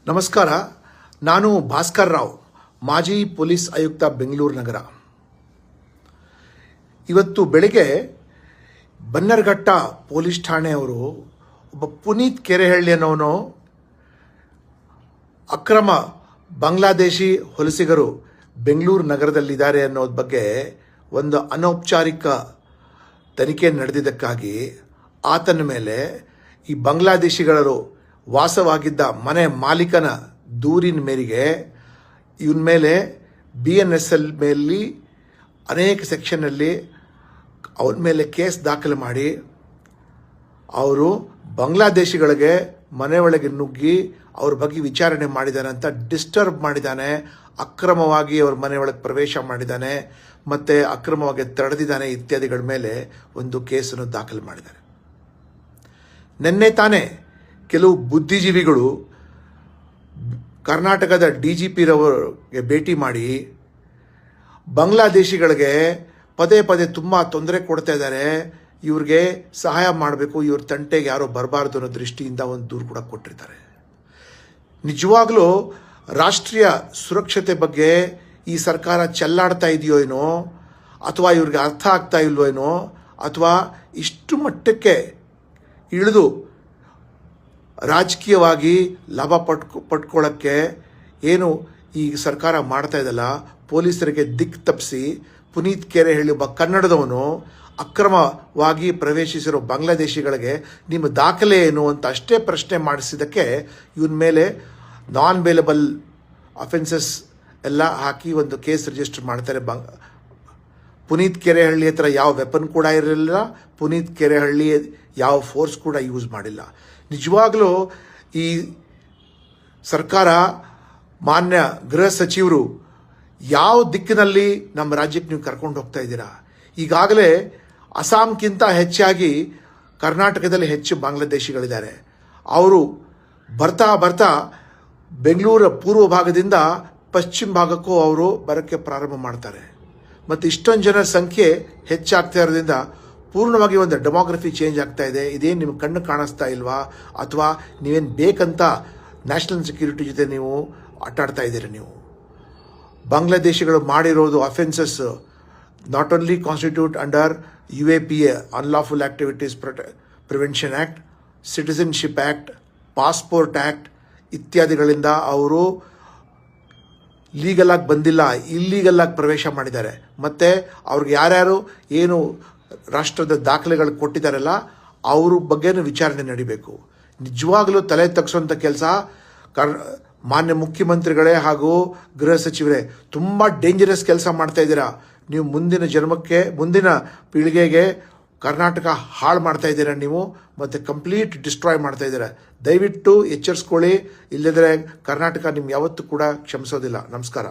ನಮಸ್ಕಾರ. ನಾನು ಭಾಸ್ಕರ್ ರಾವ್, ಮಾಜಿ ಪೊಲೀಸ್ ಆಯುಕ್ತ, ಬೆಂಗಳೂರು ನಗರ. ಇವತ್ತು ಬೆಳಗ್ಗೆ ಬನ್ನರ್ಘಟ್ಟ ಪೊಲೀಸ್ ಠಾಣೆಯವರು ಒಬ್ಬ ಪುನೀತ್ ಕೆರೆಹಳ್ಳಿ ಅನ್ನೋನು ಅಕ್ರಮ ಬಾಂಗ್ಲಾದೇಶಿ ವಲಸಿಗರು ಬೆಂಗಳೂರು ನಗರದಲ್ಲಿದ್ದಾರೆ ಅನ್ನೋದ್ರ ಬಗ್ಗೆ ಒಂದು ಅನೌಪಚಾರಿಕ ತನಿಖೆ ನಡೆದಿದ್ದಕ್ಕಾಗಿ ಆತನ ಮೇಲೆ ಈ ಬಾಂಗ್ಲಾದೇಶಿಗಳು ವಾಸವಾಗಿದ್ದ ಮನೆ ಮಾಲೀಕನ ದೂರಿನ ಮೇರೆಗೆ ಇವನ ಮೇಲೆ BNSL ಮೇಲೆ ಅನೇಕ ಸೆಕ್ಷನ್ನಲ್ಲಿ ಅವನ ಮೇಲೆ ಕೇಸ್ ದಾಖಲು ಮಾಡಿ ಅವರು ಬಾಂಗ್ಲಾದೇಶಿಗಳಿಗೆ ಮನೆ ಒಳಗೆ ನುಗ್ಗಿ ಅವ್ರ ಬಗ್ಗೆ ವಿಚಾರಣೆ ಮಾಡಿದ್ದಾನೆ ಅಂತ ಡಿಸ್ಟರ್ಬ್ ಮಾಡಿದ್ದಾನೆ, ಅಕ್ರಮವಾಗಿ ಅವ್ರ ಮನೆ ಒಳಗೆ ಪ್ರವೇಶ ಮಾಡಿದ್ದಾನೆ ಮತ್ತು ಅಕ್ರಮವಾಗಿ ತಡೆದಿದ್ದಾನೆ ಇತ್ಯಾದಿಗಳ ಮೇಲೆ ಒಂದು ಕೇಸನ್ನು ದಾಖಲು ಮಾಡಿದ್ದಾರೆ. ನಿನ್ನೆ ತಾನೇ ಕೆಲವು ಬುದ್ಧಿಜೀವಿಗಳು ಕರ್ನಾಟಕದ DGP ರವರಿಗೆ ಭೇಟಿ ಮಾಡಿ ಬಾಂಗ್ಲಾದೇಶಿಗಳಿಗೆ ಪದೇ ಪದೇ ತುಂಬ ತೊಂದರೆ ಕೊಡ್ತಾ ಇದ್ದಾರೆ, ಇವ್ರಿಗೆ ಸಹಾಯ ಮಾಡಬೇಕು, ಇವ್ರ ತಂಟೆಗೆ ಯಾರೋ ಬರಬಾರ್ದು ಅನ್ನೋ ದೃಷ್ಟಿಯಿಂದ ಒಂದು ದೂರು ಕೂಡ ಕೊಟ್ಟಿರ್ತಾರೆ. ನಿಜವಾಗ್ಲೂ ರಾಷ್ಟ್ರೀಯ ಸುರಕ್ಷತೆ ಬಗ್ಗೆ ಈ ಸರ್ಕಾರ ಚೆಲ್ಲಾಡ್ತಾ ಇದೆಯೋ ಏನೋ, ಅಥವಾ ಇವ್ರಿಗೆ ಅರ್ಥ ಆಗ್ತಾ ಇಲ್ವೋ ಏನೋ, ಅಥವಾ ಇಷ್ಟು ಮಟ್ಟಕ್ಕೆ ಇಳಿದು ರಾಜಕೀಯವಾಗಿ ಲಾಭ ಪಡ್ಕೊಳ್ಳೋಕ್ಕೆ ಏನು ಈ ಸರ್ಕಾರ ಮಾಡ್ತಾ ಇದಲ್ಲ, ಪೊಲೀಸರಿಗೆ ದಿಕ್ಕು ತಪ್ಪಿಸಿ ಪುನೀತ್ ಕೆರೆಹಳ್ಳಿ ಒಬ್ಬ ಕನ್ನಡದವನು ಅಕ್ರಮವಾಗಿ ಪ್ರವೇಶಿಸಿರೋ ಬಾಂಗ್ಲಾದೇಶಿಗಳಿಗೆ ನಿಮ್ಮ ದಾಖಲೆ ಏನು ಅಂತ ಅಷ್ಟೇ ಪ್ರಶ್ನೆ ಮಾಡಿಸಿದ್ದಕ್ಕೆ ಇವನ ಮೇಲೆ ನಾನ್ ಬೇಲಬಲ್ ಅಫೆನ್ಸಸ್ ಎಲ್ಲ ಹಾಕಿ ಒಂದು ಕೇಸ್ ರಿಜಿಸ್ಟರ್ ಮಾಡ್ತಾರೆ. ಪುನೀತ್ ಕೆರೆಹಳ್ಳಿ ಹತ್ರ ಯಾವ ವೆಪನ್ ಕೂಡ ಇರಲಿಲ್ಲ, ಪುನೀತ್ ಕೆರೆಹಳ್ಳಿ ಯಾವ ಫೋರ್ಸ್ ಕೂಡ ಯೂಸ್ ಮಾಡಿಲ್ಲ. ನಿಜವಾಗ್ಲೂ ಈ ಸರ್ಕಾರ, ಮಾನ್ಯ ಗೃಹ ಸಚಿವರು ಯಾವ ದಿಕ್ಕಿನಲ್ಲಿ ನಮ್ಮ ರಾಜ್ಯಕ್ಕೆ ನೀವು ಕರ್ಕೊಂಡು ಹೋಗ್ತಾ ಇದ್ದೀರಾ? ಈಗಾಗಲೇ ಅಸ್ಸಾಂಗಿಂತ ಹೆಚ್ಚಾಗಿ ಕರ್ನಾಟಕದಲ್ಲಿ ಹೆಚ್ಚು ಬಾಂಗ್ಲಾದೇಶಿಗಳಿದ್ದಾರೆ. ಅವರು ಬರ್ತಾ ಬರ್ತಾ ಬೆಂಗಳೂರ ಪೂರ್ವ ಭಾಗದಿಂದ ಪಶ್ಚಿಮ ಭಾಗಕ್ಕೂ ಅವರು ಬರೋಕ್ಕೆ ಪ್ರಾರಂಭ ಮಾಡ್ತಾರೆ. ಮತ್ತು ಇಷ್ಟೊಂದು ಜನರ ಸಂಖ್ಯೆ ಹೆಚ್ಚಾಗ್ತಾ ಇರೋದ್ರಿಂದ ಪೂರ್ಣವಾಗಿ ಒಂದು ಡೆಮೋಗ್ರಫಿ ಚೇಂಜ್ ಆಗ್ತಾ ಇದೆ. ಇದೇನು ನಿಮ್ಗೆ ಕಣ್ಣು ಕಾಣಿಸ್ತಾ ಇಲ್ವಾ, ಅಥವಾ ನೀವೇನು ಬೇಕಂತ ನ್ಯಾಷನಲ್ ಸೆಕ್ಯೂರಿಟಿ ಜೊತೆ ನೀವು ಆಟಾಡ್ತಾ ಇದ್ದೀರಿ? ನೀವು ಬಾಂಗ್ಲಾದೇಶಿಗಳು ಮಾಡಿರೋದು offences not only constitute under UAPA, unlawful activities prevention act, citizenship act, passport act ಇತ್ಯಾದಿಗಳಿಂದ ಅವರು ಲೀಗಲ್ ಆಗಿ ಬಂದಿಲ್ಲ, ಇಲ್ಲೀಗಲ್ ಆಗಿ ಪ್ರವೇಶ ಮಾಡಿದ್ದಾರೆ. ಮತ್ತು ಅವ್ರಿಗೆ ಯಾರ್ಯಾರು ಏನು ರಾಷ್ಟ್ರದ ದಾಖಲೆಗಳು ಕೊಟ್ಟಿದ್ದಾರಲ್ಲ ಅವ್ರ ಬಗ್ಗೆನೂ ವಿಚಾರಣೆ ನಡಿಬೇಕು. ನಿಜವಾಗಲೂ ತಲೆ ತಗ್ಸೋಂಥ ಕೆಲಸ ಮಾನ್ಯ ಮುಖ್ಯಮಂತ್ರಿಗಳೇ ಹಾಗೂ ಗೃಹ ಸಚಿವರೇ ತುಂಬ ಡೇಂಜರಸ್ ಕೆಲಸ ಮಾಡ್ತಾ ಇದ್ದೀರಾ. ನೀವು ಮುಂದಿನ ಜನ್ಮಕ್ಕೆ, ಮುಂದಿನ ಪೀಳಿಗೆಗೆ ಕರ್ನಾಟಕ ಹಾಳು ಮಾಡ್ತಾ ಇದ್ದೀರಾ ನೀವು, ಮತ್ತು ಕಂಪ್ಲೀಟ್ ಡಿಸ್ಟ್ರಾಯ್ ಮಾಡ್ತಾ ಇದ್ದೀರಾ. ದಯವಿಟ್ಟು ಎಚ್ಚರಿಸ್ಕೊಳ್ಳಿ, ಇಲ್ಲದ್ರೆ ಕರ್ನಾಟಕ ನಿಮ್ಗೆ ಯಾವತ್ತೂ ಕೂಡ ಕ್ಷಮಿಸೋದಿಲ್ಲ. ನಮಸ್ಕಾರ.